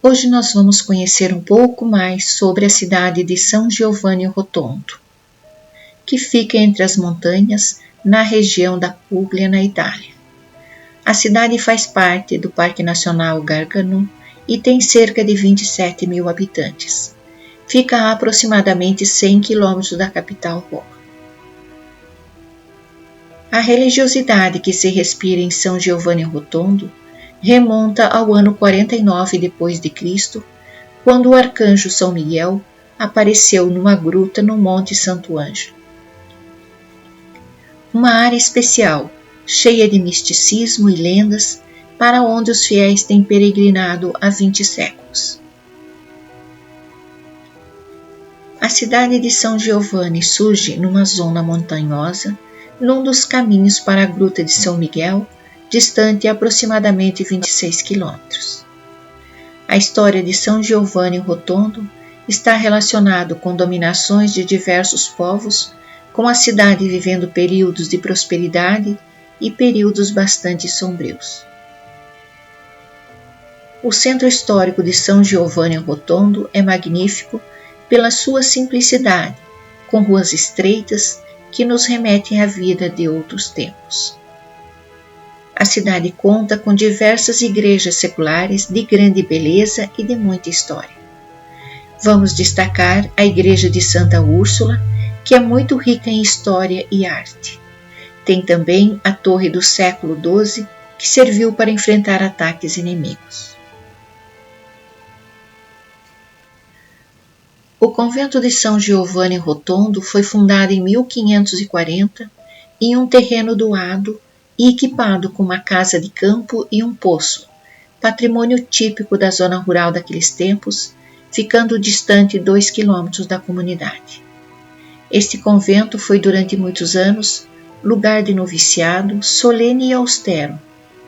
Hoje nós vamos conhecer um pouco mais sobre a cidade de São Giovanni Rotondo, que fica entre as montanhas na região da Puglia, na Itália. A cidade faz parte do Parque Nacional Gargano e tem cerca de 27 mil habitantes. Fica a aproximadamente 100 quilômetros da capital Roma. A religiosidade que se respira em São Giovanni Rotondo remonta ao ano 49 d.C., quando o arcanjo São Miguel apareceu numa gruta no Monte Santo Ângelo. Uma área especial, cheia de misticismo e lendas, para onde os fiéis têm peregrinado há 20 séculos. A cidade de São Giovanni surge numa zona montanhosa, num dos caminhos para a Gruta de São Miguel, distante aproximadamente 26 quilômetros. A história de São Giovanni Rotondo está relacionada com dominações de diversos povos, com a cidade vivendo períodos de prosperidade e períodos bastante sombrios. O centro histórico de São Giovanni Rotondo é magnífico pela sua simplicidade, com ruas estreitas que nos remetem à vida de outros tempos. A cidade conta com diversas igrejas seculares de grande beleza e de muita história. Vamos destacar a Igreja de Santa Úrsula, que é muito rica em história e arte. Tem também a Torre do século XII, que serviu para enfrentar ataques inimigos. O convento de São Giovanni Rotondo foi fundado em 1540 em um terreno doado e equipado com uma casa de campo e um poço, patrimônio típico da zona rural daqueles tempos, ficando distante 2 quilômetros da comunidade. Este convento foi durante muitos anos lugar de noviciado solene e austero,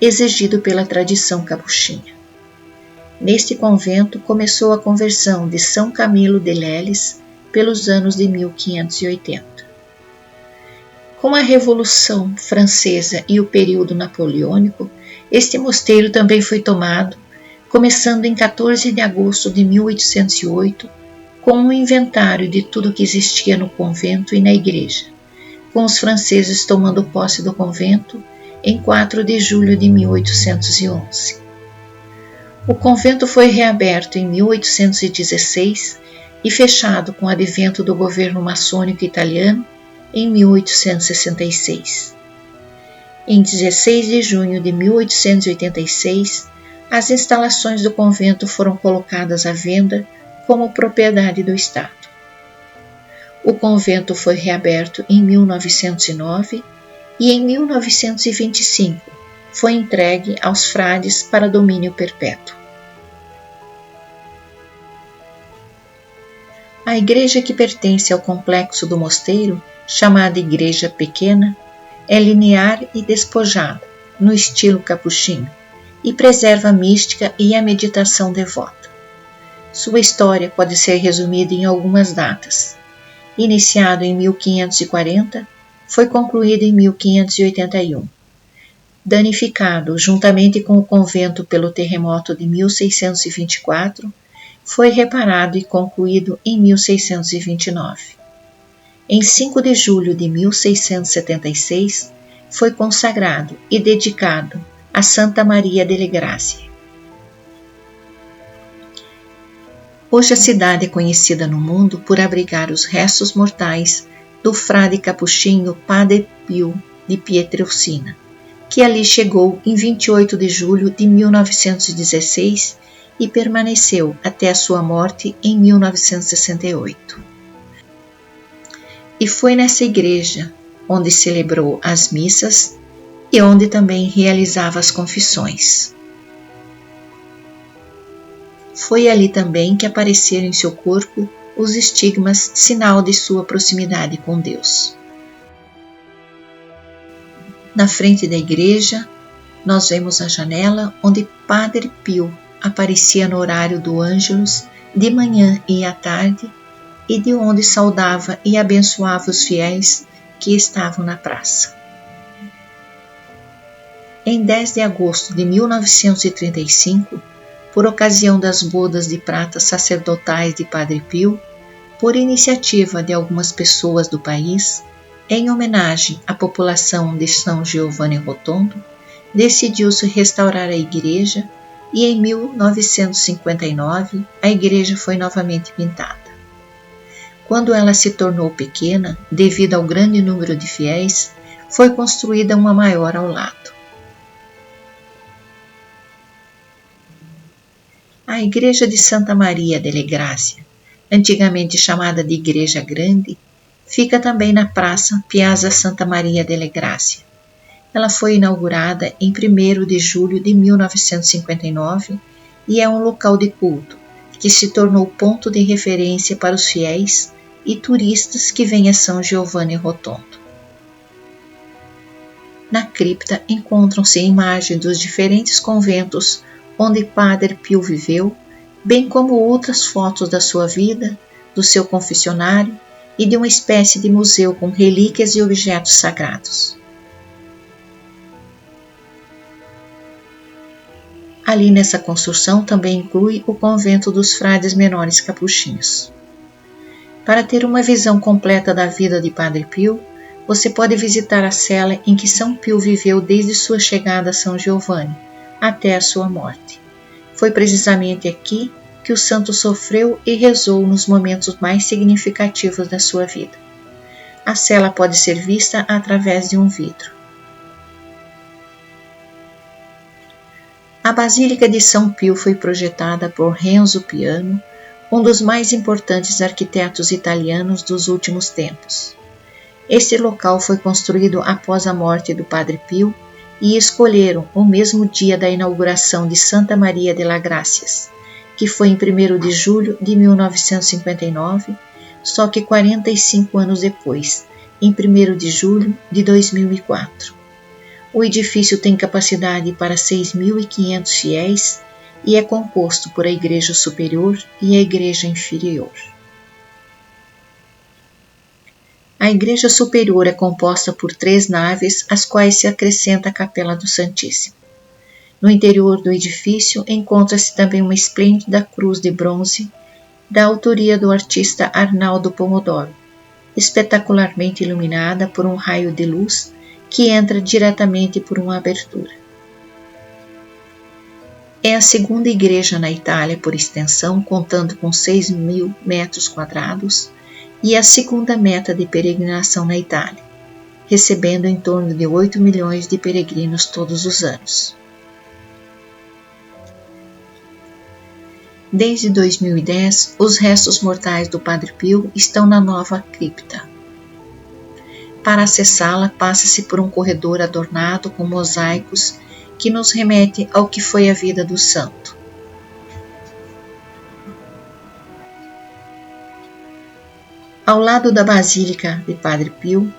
exigido pela tradição capuchinha. Neste convento começou a conversão de São Camilo de Leles pelos anos de 1580. Com a Revolução Francesa e o período napoleônico, este mosteiro também foi tomado, começando em 14 de agosto de 1808, com um inventário de tudo que existia no convento e na igreja, com os franceses tomando posse do convento em 4 de julho de 1811. O convento foi reaberto em 1816 e fechado com o advento do governo maçônico italiano em 1866. Em 16 de junho de 1886, as instalações do convento foram colocadas à venda como propriedade do Estado. O convento foi reaberto em 1909 e em 1925 foi entregue aos frades para domínio perpétuo. A igreja que pertence ao complexo do mosteiro, chamada Igreja Pequena, é linear e despojada, no estilo capuchinho, e preserva a mística e a meditação devota. Sua história pode ser resumida em algumas datas. Iniciado em 1540, foi concluído em 1581. Danificado juntamente com o convento pelo terremoto de 1624, foi reparado e concluído em 1629. Em 5 de julho de 1676, foi consagrado e dedicado a Santa Maria delle Grazie. Hoje a cidade é conhecida no mundo por abrigar os restos mortais do frade capuchinho Padre Pio de Pietrelcina, que ali chegou em 28 de julho de 1916 e permaneceu até a sua morte em 1968. E foi nessa igreja onde celebrou as missas e onde também realizava as confissões. Foi ali também que apareceram em seu corpo os estigmas, sinal de sua proximidade com Deus. Na frente da igreja, nós vemos a janela onde Padre Pio aparecia no horário do Ângelus, de manhã e à tarde, e de onde saudava e abençoava os fiéis que estavam na praça. Em 10 de agosto de 1935, por ocasião das bodas de prata sacerdotais de Padre Pio, por iniciativa de algumas pessoas do país, em homenagem à população de São Giovanni Rotondo, decidiu-se restaurar a igreja e em 1959 a igreja foi novamente pintada. Quando ela se tornou pequena, devido ao grande número de fiéis, foi construída uma maior ao lado. A igreja de Santa Maria delle Grazie, antigamente chamada de Igreja Grande, fica também na praça Piazza Santa Maria delle Grazie. Ela foi inaugurada em 1º de julho de 1959 e é um local de culto que se tornou ponto de referência para os fiéis e turistas que vêm a São Giovanni Rotondo. Na cripta encontram-se imagens dos diferentes conventos onde Padre Pio viveu, bem como outras fotos da sua vida, do seu confessionário e de uma espécie de museu com relíquias e objetos sagrados. Ali nessa construção também inclui o convento dos frades menores capuchinhos. Para ter uma visão completa da vida de Padre Pio, você pode visitar a cela em que São Pio viveu desde sua chegada a São Giovanni até a sua morte. Foi precisamente aqui que o santo sofreu e rezou nos momentos mais significativos da sua vida. A cela pode ser vista através de um vidro. A Basílica de São Pio foi projetada por Renzo Piano, um dos mais importantes arquitetos italianos dos últimos tempos. Este local foi construído após a morte do Padre Pio e escolheram o mesmo dia da inauguração de Santa Maria delle Grazie, que foi em 1º de julho de 1959, só que 45 anos depois, em 1º de julho de 2004. O edifício tem capacidade para 6.500 fiéis e é composto por a igreja superior e a igreja inferior. A igreja superior é composta por 3 naves, às quais se acrescenta a Capela do Santíssimo. No interior do edifício encontra-se também uma esplêndida cruz de bronze, da autoria do artista Arnaldo Pomodoro, espetacularmente iluminada por um raio de luz que entra diretamente por uma abertura. É a segunda igreja na Itália por extensão, contando com 6.000 metros quadrados, e a segunda meta de peregrinação na Itália, recebendo em torno de 8 milhões de peregrinos todos os anos. Desde 2010, os restos mortais do Padre Pio estão na nova cripta. Para acessá-la, passa-se por um corredor adornado com mosaicos que nos remete ao que foi a vida do santo. Ao lado da Basílica de Padre Pio,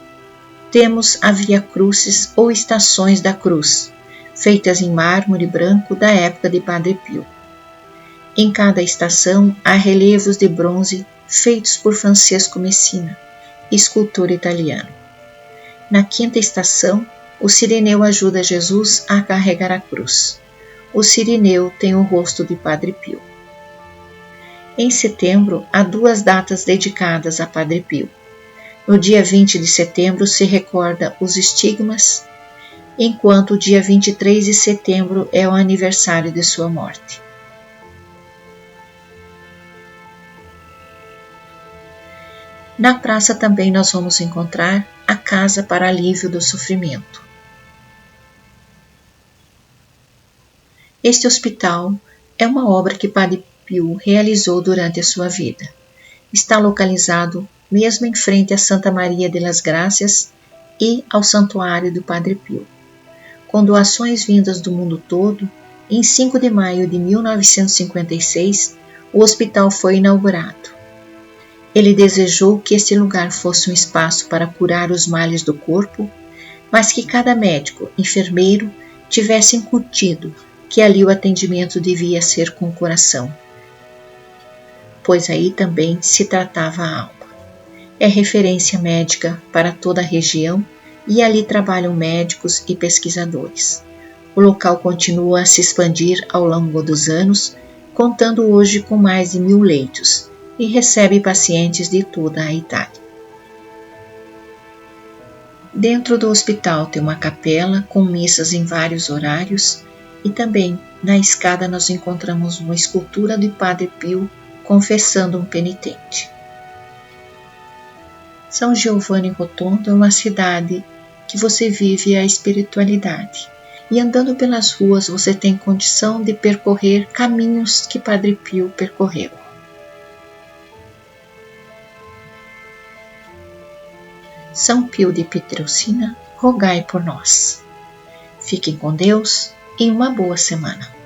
temos a Via Crucis ou Estações da Cruz, feitas em mármore branco da época de Padre Pio. Em cada estação há relevos de bronze feitos por Francesco Messina, escultor italiano. Na 5ª estação, o Cirineu ajuda Jesus a carregar a cruz. O Cirineu tem o rosto de Padre Pio. Em setembro, há 2 datas dedicadas a Padre Pio. No dia 20 de setembro se recorda os estigmas, enquanto o dia 23 de setembro é o aniversário de sua morte. Na praça também nós vamos encontrar a Casa para Alívio do Sofrimento. Este hospital é uma obra que Padre Pio realizou durante a sua vida. Está localizado mesmo em frente a Santa Maria delle Grazie e ao Santuário do Padre Pio. Com doações vindas do mundo todo, em 5 de maio de 1956, o hospital foi inaugurado. Ele desejou que este lugar fosse um espaço para curar os males do corpo, mas que cada médico, enfermeiro, tivesse incutido que ali o atendimento devia ser com o coração, pois aí também se tratava a alma. É referência médica para toda a região e ali trabalham médicos e pesquisadores. O local continua a se expandir ao longo dos anos, contando hoje com mais de 1.000 leitos, e recebe pacientes de toda a Itália. Dentro do hospital tem uma capela com missas em vários horários e também na escada nós encontramos uma escultura de Padre Pio confessando um penitente. São Giovanni Rotondo é uma cidade que você vive a espiritualidade e andando pelas ruas você tem condição de percorrer caminhos que Padre Pio percorreu. São Pio de Pietrelcina, rogai por nós. Fiquem com Deus e uma boa semana.